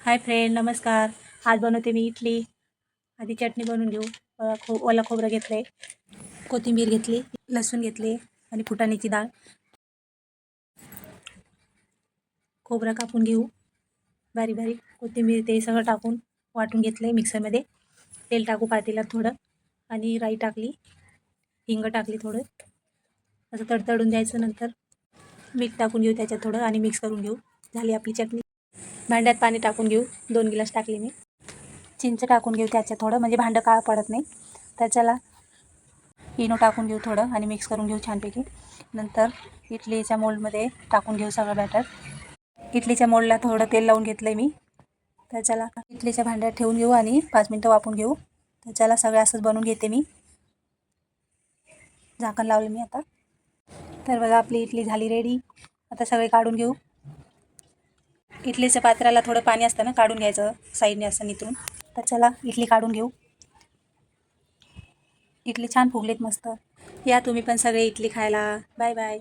Hi friend, नमस्कार. आज बनवते मी इडली. आधी चटणी बनवून घेऊ. ओला खोबरं घेतलं आहे, कोथिंबीर घेतली, लसूण घेतले आणि फुटाण्याची डाळ. खोबरं कापून घेऊ बारीक बारीक. कोथिंबीर ते सगळं टाकून वाटून घेतलं आहे मिक्सरमध्ये. तेल टाकू पातेल्यात थोडं आणि राई टाकली, हिंग टाकली थोडं. असं तडतडून द्यायचं. नंतर मीठ टाकून घेऊ त्याच्यात थोडं आणि मिक्स करून घेऊ. झाली आपली चटणी. भांड्यात पाणी टाकून घेऊ. 2 गिलास टाकले मी. चिंच टाकून घेऊ त्याच्यात थोडं, म्हणजे भांडं काळं पडत नाही. त्याच्याला इनो टाकून घेऊ थोडं आणि मिक्स करून घेऊ छानपैकी. नंतर इडलीच्या मोल्डमध्ये टाकून घेऊ सगळं बॅटर. इडलीच्या मोल्डला थोडं तेल लावून घेतलं आहे मी. त्याच्याला इडलीच्या भांड्यात ठेवून घेऊ आणि 5 मिनटं वाफवून घेऊ. त्याच्याला सगळं असंच बनवून घेते मी. झाकण लावलं मी आता. तर बघा, आपली इडली झाली रेडी. आता सगळे काढून घेऊ. इडलीच्या पात्राला थोडं पाणी असतं ना, काढून घ्यायचं साईडने असं नितरून. तर चला इडली काढून घेऊ. इडली छान फुगलेत मस्त. या तुम्ही पण सगळे इडली खायला. Bye bye.